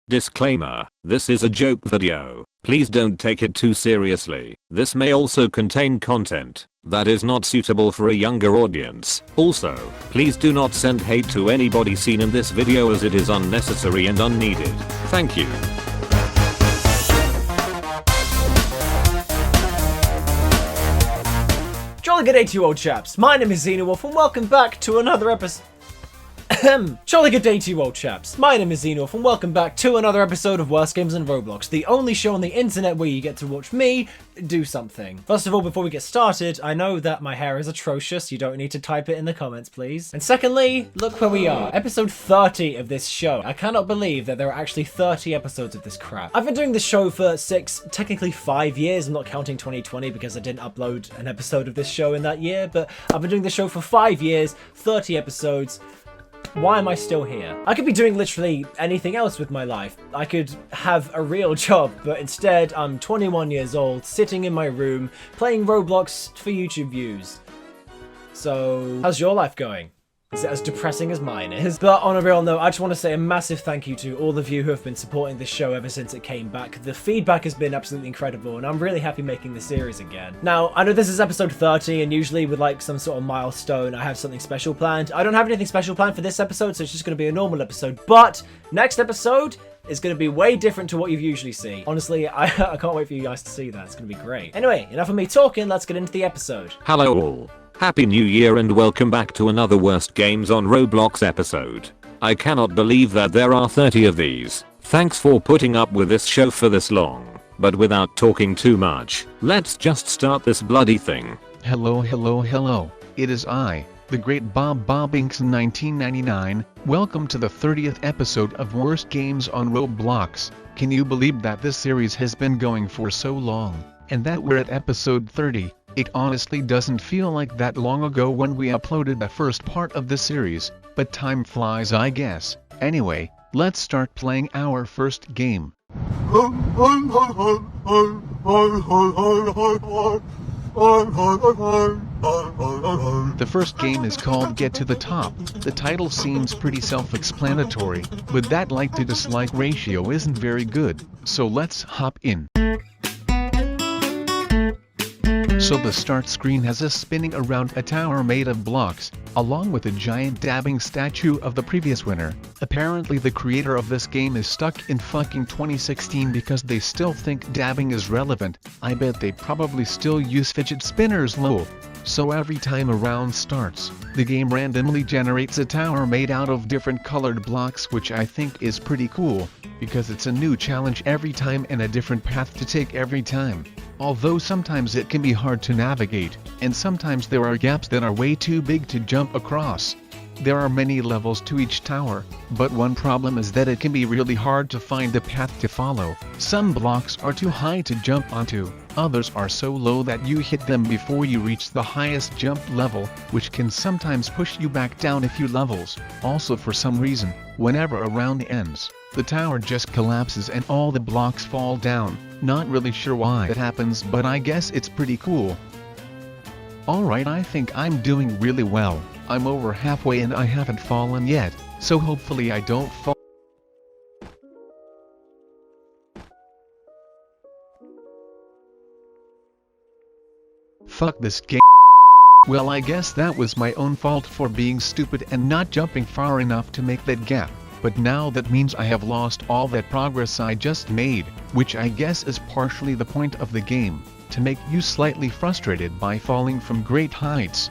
Disclaimer, this is a joke video. Please don't take it too seriously. This may also contain content that is not suitable for a younger audience. Also, please do not send hate to anybody seen in this video as it is unnecessary and unneeded. Thank you. Jolly good day to you old chaps, my name is Xenowolf and welcome back to another episode. Jolly good day to you old chaps, my name is Xenowolf and welcome back to another episode of Worst Games on Roblox, the only show on the internet where you get to watch me do something. First of all, before we get started, I know that my hair is atrocious, you don't need to type it in the comments please. And secondly, look where we are, episode 30 of this show. I cannot believe that there are actually 30 episodes of this crap. I've been doing this show for technically 5 years, I'm not counting 2020 because I didn't upload an episode of this show in that year, but I've been doing this show for 5 years, 30 episodes. Why am I still here? I could be doing literally anything else with my life. I could have a real job, but instead I'm 21 years old, sitting in my room, playing Roblox for YouTube views. So, how's your life going? Is it as depressing as mine is? But on a real note, I just want to say a massive thank you to all of you who have been supporting this show ever since it came back. The feedback has been absolutely incredible and I'm really happy making this series again. Now, I know this is episode 30 and usually with like some sort of milestone, I have something special planned. I don't have anything special planned for this episode, so it's just going to be a normal episode. But next episode is going to be way different to what you usually see. Honestly, I can't wait for you guys to see that. It's going to be great. Anyway, enough of me talking, let's get into the episode. Hello all. Happy New Year and welcome back to another Worst Games on Roblox episode. I cannot believe that there are 30 of these. Thanks for putting up with this show for this long. But without talking too much, let's just start this bloody thing. Hello. It is I, the great Bob Bobbinks in 1999. Welcome to the 30th episode of Worst Games on Roblox. Can you believe that this series has been going for so long, and that we're at episode 30? It honestly doesn't feel like that long ago when we uploaded the first part of the series, but time flies I guess. Anyway, let's start playing our first game. The first game is called Get to the Top. The title seems pretty self-explanatory, but that like to dislike ratio isn't very good, so let's hop in. So the start screen has us spinning around a tower made of blocks, along with a giant dabbing statue of the previous winner. Apparently the creator of this game is stuck in fucking 2016 because they still think dabbing is relevant. I bet they probably still use fidget spinners lol. So every time a round starts, the game randomly generates a tower made out of different colored blocks, which I think is pretty cool, because it's a new challenge every time and a different path to take every time. Although sometimes it can be hard to navigate, and sometimes there are gaps that are way too big to jump across. There are many levels to each tower, but one problem is that it can be really hard to find the path to follow. Some blocks are too high to jump onto, others are so low that you hit them before you reach the highest jump level, which can sometimes push you back down a few levels. Also for some reason, whenever a round ends, the tower just collapses and all the blocks fall down. Not really sure why it happens, but I guess it's pretty cool. Alright, I think I'm doing really well. I'm over halfway and I haven't fallen yet, so hopefully I don't fall. Fuck this game. Well, I guess that was my own fault for being stupid and not jumping far enough to make that gap. But now that means I have lost all that progress I just made, which I guess is partially the point of the game, to make you slightly frustrated by falling from great heights.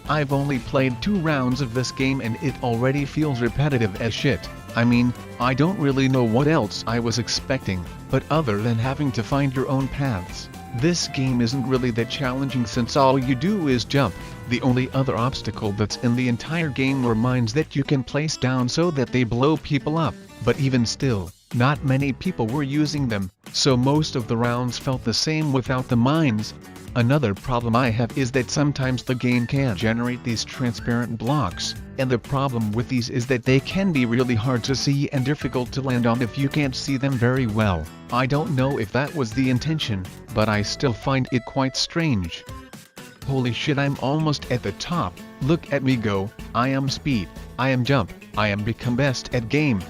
I've only played 2 rounds of this game and it already feels repetitive as shit. I mean, I don't really know what else I was expecting, but other than having to find your own paths, this game isn't really that challenging since all you do is jump. The only other obstacle that's in the entire game were mines that you can place down so that they blow people up, but even still, not many people were using them, so most of the rounds felt the same without the mines. Another problem I have is that sometimes the game can generate these transparent blocks, and the problem with these is that they can be really hard to see and difficult to land on if you can't see them very well. I don't know if that was the intention, but I still find it quite strange. Holy shit, I'm almost at the top. Look at me go. I am speed, I am jump, I am become best at game.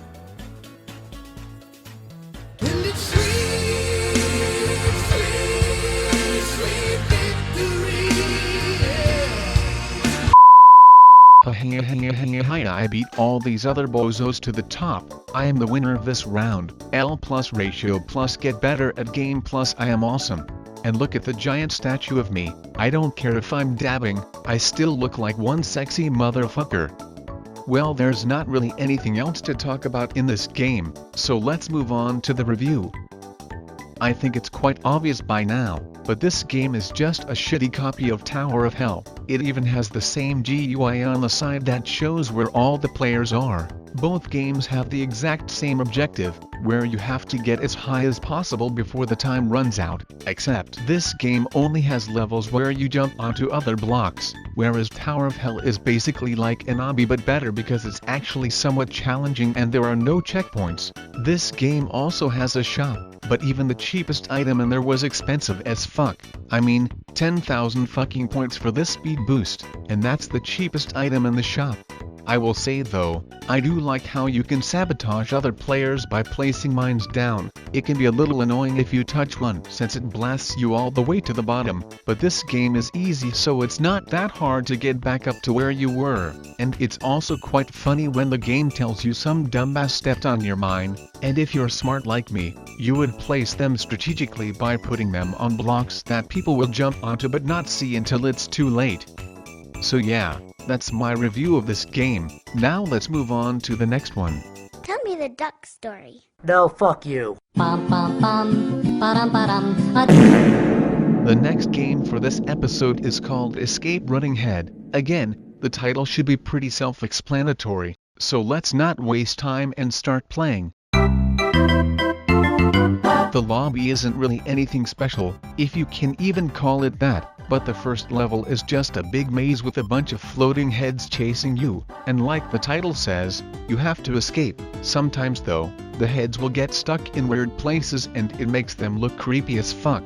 I beat all these other bozos to the top. I am the winner of this round. L plus ratio plus get better at game plus I am awesome. And look at the giant statue of me. I don't care if I'm dabbing, I still look like one sexy motherfucker. Well, there's not really anything else to talk about in this game, so let's move on to the review. I think it's quite obvious by now, but this game is just a shitty copy of Tower of Hell. It even has the same GUI on the side that shows where all the players are. Both games have the exact same objective, where you have to get as high as possible before the time runs out, except this game only has levels where you jump onto other blocks, whereas Tower of Hell is basically like an obby but better because it's actually somewhat challenging and there are no checkpoints. This game also has a shop, but even the cheapest item in there was expensive as fuck. I mean, 10,000 fucking points for this speed boost, and that's the cheapest item in the shop. I will say though, I do like how you can sabotage other players by placing mines down. It can be a little annoying if you touch one since it blasts you all the way to the bottom, but this game is easy so it's not that hard to get back up to where you were. And it's also quite funny when the game tells you some dumbass stepped on your mine, and if you're smart like me, you would place them strategically by putting them on blocks that people will jump onto but not see until it's too late. So yeah, that's my review of this game. Now let's move on to the next one. Tell me the duck story. No, fuck you. The next game for this episode is called Escape Running Head. Again, the title should be pretty self-explanatory, so let's not waste time and start playing. The lobby isn't really anything special, if you can even call it that, but the first level is just a big maze with a bunch of floating heads chasing you, and like the title says, you have to escape. Sometimes though, the heads will get stuck in weird places and it makes them look creepy as fuck.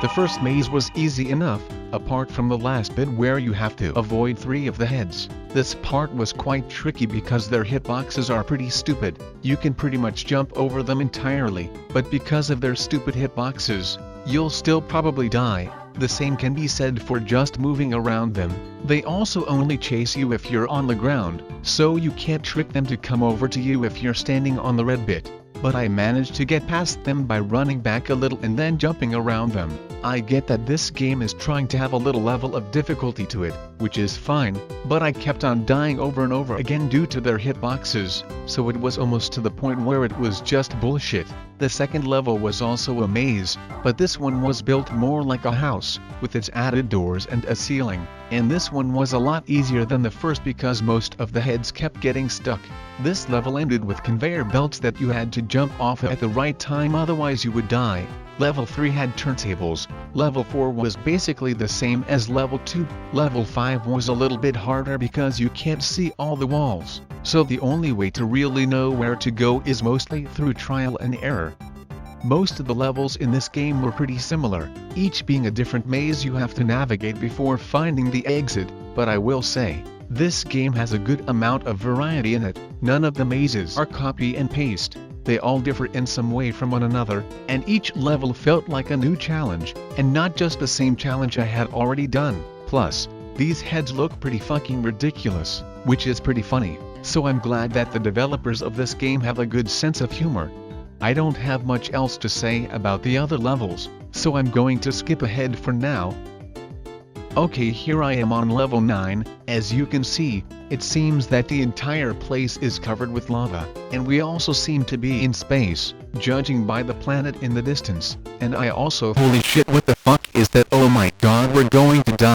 The first maze was easy enough, apart from the last bit where you have to avoid 3 of the heads. This part was quite tricky because their hitboxes are pretty stupid. You can pretty much jump over them entirely, but because of their stupid hitboxes, you'll still probably die. The same can be said for just moving around them. They also only chase you if you're on the ground, so you can't trick them to come over to you if you're standing on the red bit. But I managed to get past them by running back a little and then jumping around them. I get that this game is trying to have a little level of difficulty to it, which is fine, but I kept on dying over and over again due to their hitboxes, so it was almost to the point where it was just bullshit. The second level was also a maze, but this one was built more like a house, with its added doors and a ceiling, and this one was a lot easier than the first because most of the heads kept getting stuck. This level ended with conveyor belts that you had to jump off at the right time otherwise you would die. Level 3 had turntables, level 4 was basically the same as level 2, level 5 was a little bit harder because you can't see all the walls, so the only way to really know where to go is mostly through trial and error. Most of the levels in this game were pretty similar, each being a different maze you have to navigate before finding the exit, but I will say, this game has a good amount of variety in it. None of the mazes are copy and paste. They all differ in some way from one another, and each level felt like a new challenge, and not just the same challenge I had already done. Plus, these heads look pretty fucking ridiculous, which is pretty funny, so I'm glad that the developers of this game have a good sense of humor. I don't have much else to say about the other levels, so I'm going to skip ahead for now. Okay, here I am on level 9, as you can see, it seems that the entire place is covered with lava, and we also seem to be in space, judging by the planet in the distance, and I also— holy shit, what the fuck is that? Oh my god, we're going to die.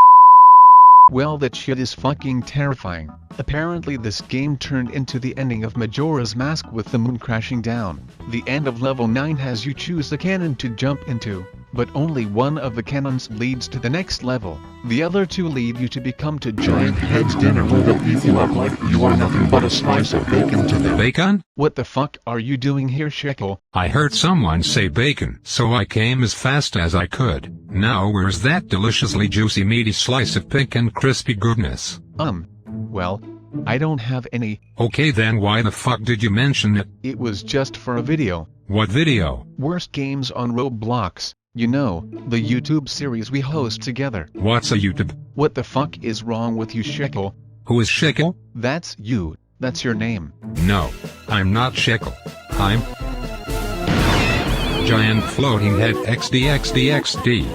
Well, that shit is fucking terrifying. Apparently this game turned into the ending of Majora's Mask with the moon crashing down. The end of level 9 has you choose the cannon to jump into, but only one of the cannons leads to the next level. The other 2 lead you to become to Giant Head's dinner where they'll eat you up like you are nothing but a slice of bacon to them. Bacon? What the fuck are you doing here, Shekel? I heard someone say bacon, so I came as fast as I could. Now where's that deliciously juicy meaty slice of pink and crispy goodness? Well, I don't have any. Okay, then why the fuck did you mention it? It was just for a video. What video? Worst games on Roblox. You know, the YouTube series we host together. What's a YouTube? What the fuck is wrong with you, Shekel? Who is Shekel? That's you. That's your name. No, I'm not Shekel. I'm Giant Floating Head XDXDXD.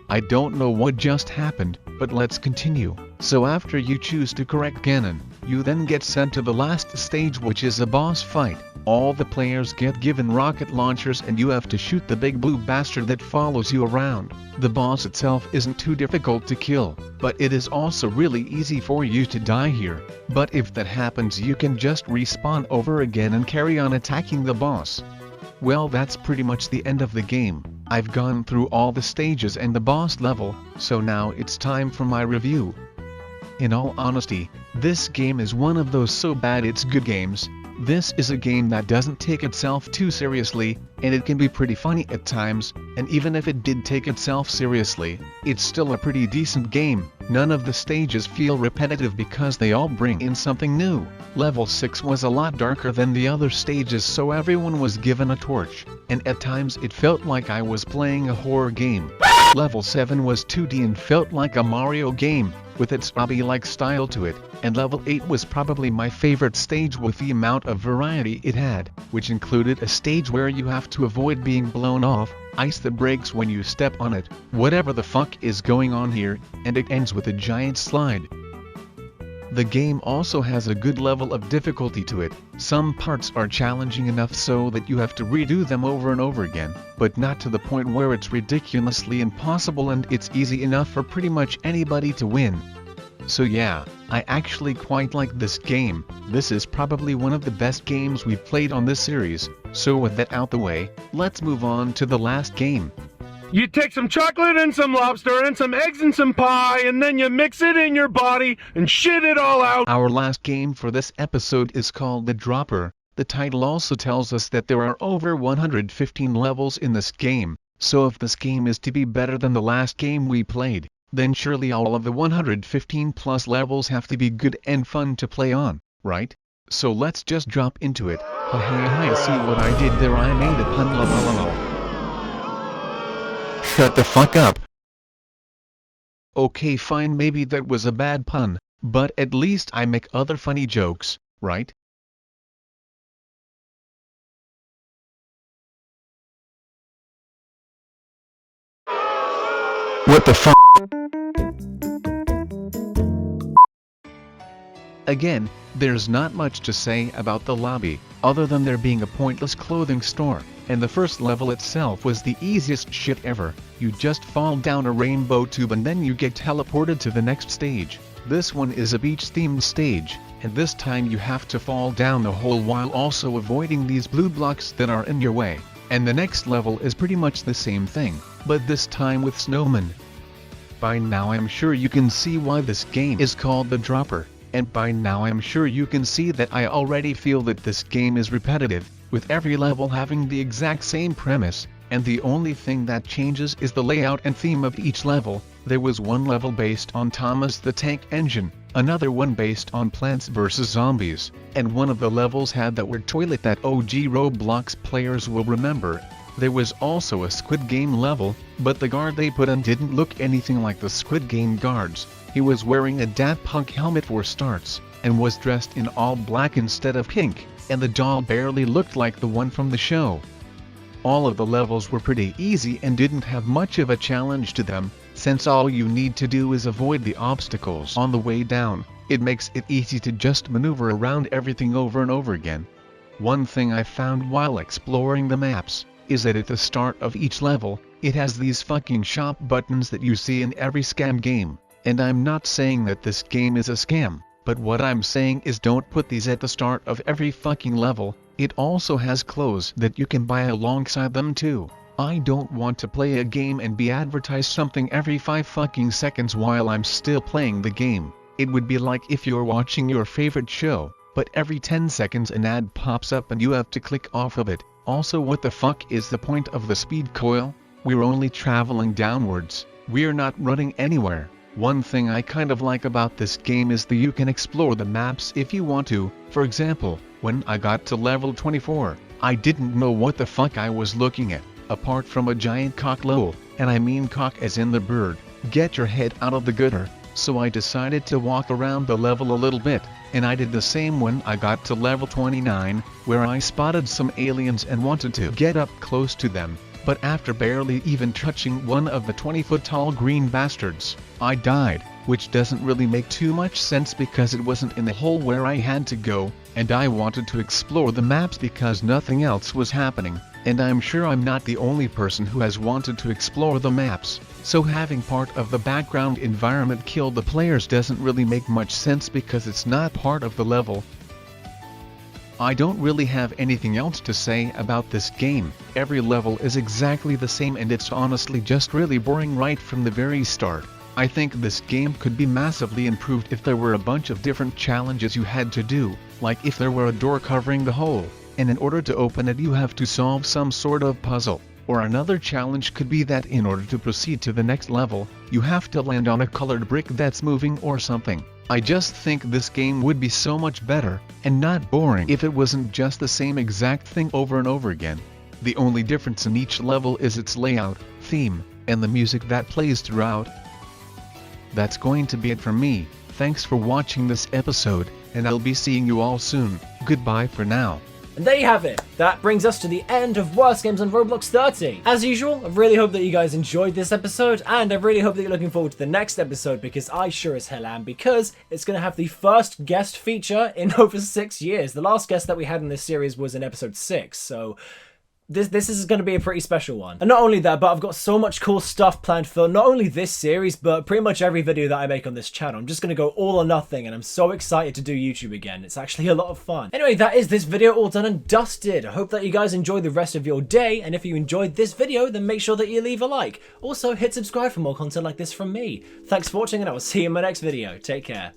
I don't know what just happened, but let's continue. So after you choose to correct Ganon, you then get sent to the last stage, which is a boss fight. All the players get given rocket launchers and you have to shoot the big blue bastard that follows you around. The boss itself isn't too difficult to kill, but it is also really easy for you to die here. But if that happens, you can just respawn over again and carry on attacking the boss. Well, that's pretty much the end of the game. I've gone through all the stages and the boss level, so now it's time for my review. In all honesty, this game is one of those so bad it's good games. This is a game that doesn't take itself too seriously, and it can be pretty funny at times, and even if it did take itself seriously, it's still a pretty decent game. None of the stages feel repetitive because they all bring in something new. Level 6 was a lot darker than the other stages, so everyone was given a torch, and at times it felt like I was playing a horror game. Level 7 was 2D and felt like a Mario game, with its obby-like style to it, and level 8 was probably my favorite stage with the amount of variety it had, which included a stage where you have to avoid being blown off, ice that breaks when you step on it, whatever the fuck is going on here, and it ends with a giant slide. The game also has a good level of difficulty to it. Some parts are challenging enough so that you have to redo them over and over again, but not to the point where it's ridiculously impossible, and it's easy enough for pretty much anybody to win. So yeah, I actually quite like this game. This is probably one of the best games we've played on this series, so with that out the way, let's move on to the last game. You take some chocolate and some lobster and some eggs and some pie, and then you mix it in your body and shit it all out. Our last game for this episode is called The Dropper. The title also tells us that there are over 115 levels in this game, so if this game is to be better than the last game we played, then surely all of the 115 plus levels have to be good and fun to play on, right? So let's just drop into it. Hey, see what I did there? I made a pun, la la la la. Shut the fuck up. Okay, fine, maybe that was a bad pun, but at least I make other funny jokes, right? What the fuck? Again, there's not much to say about the lobby, other than there being a pointless clothing store, and the first level itself was the easiest shit ever. You just fall down a rainbow tube and then you get teleported to the next stage. This one is a beach-themed stage, and this time you have to fall down the hole while also avoiding these blue blocks that are in your way. And the next level is pretty much the same thing, but this time with snowmen. By now I'm sure you can see why this game is called The Dropper. And by now I'm sure you can see that I already feel that this game is repetitive, with every level having the exact same premise, and the only thing that changes is the layout and theme of each level. There was one level based on Thomas the Tank Engine, another one based on Plants vs Zombies, and one of the levels had that word toilet that OG Roblox players will remember. There was also a Squid Game level, but the guard they put in didn't look anything like the Squid Game guards. He was wearing a Daft Punk helmet for starts, and was dressed in all black instead of pink, and the doll barely looked like the one from the show. All of the levels were pretty easy and didn't have much of a challenge to them, since all you need to do is avoid the obstacles on the way down. It makes it easy to just maneuver around everything over and over again. One thing I found while exploring the maps is that at the start of each level, it has these fucking shop buttons that you see in every scam game. And I'm not saying that this game is a scam, but what I'm saying is don't put these at the start of every fucking level. It also has clothes that you can buy alongside them too. I don't want to play a game and be advertised something every 5 fucking seconds while I'm still playing the game. It would be like if you're watching your favorite show, but every 10 seconds an ad pops up and you have to click off of it. Also, what the fuck is the point of the speed coil? We're only traveling downwards. We're not running anywhere. One thing I kind of like about this game is that you can explore the maps if you want to. For example, when I got to level 24, I didn't know what the fuck I was looking at, apart from a giant cock lol, and I mean cock as in the bird. Get your head out of the gutter. So I decided to walk around the level a little bit, and I did the same when I got to level 29, where I spotted some aliens and wanted to get up close to them, but after barely even touching one of the 20-foot tall green bastards, I died, which doesn't really make too much sense because it wasn't in the hole where I had to go, and I wanted to explore the maps because nothing else was happening, and I'm sure I'm not the only person who has wanted to explore the maps. So having part of the background environment kill the players doesn't really make much sense because it's not part of the level. I don't really have anything else to say about this game. Every level is exactly the same and it's honestly just really boring right from the very start. I think this game could be massively improved if there were a bunch of different challenges you had to do, like if there were a door covering the hole, and in order to open it you have to solve some sort of puzzle. Or another challenge could be that in order to proceed to the next level, you have to land on a colored brick that's moving or something. I just think this game would be so much better, and not boring if it wasn't just the same exact thing over and over again. The only difference in each level is its layout, theme, and the music that plays throughout. That's going to be it from me. Thanks for watching this episode, and I'll be seeing you all soon. Goodbye for now. And there you have it. That brings us to the end of Worst Games on Roblox 30. As usual, I really hope that you guys enjoyed this episode, and I really hope that you're looking forward to the next episode because I sure as hell am, because it's going to have the first guest feature in over 6 years. The last guest that we had in this series was in episode 6, so This is going to be a pretty special one. And not only that, but I've got so much cool stuff planned for not only this series, but pretty much every video that I make on this channel. I'm just going to go all or nothing, and I'm so excited to do YouTube again. It's actually a lot of fun. Anyway, that is this video all done and dusted. I hope that you guys enjoy the rest of your day, and if you enjoyed this video, then make sure that you leave a like. Also, hit subscribe for more content like this from me. Thanks for watching, and I will see you in my next video. Take care.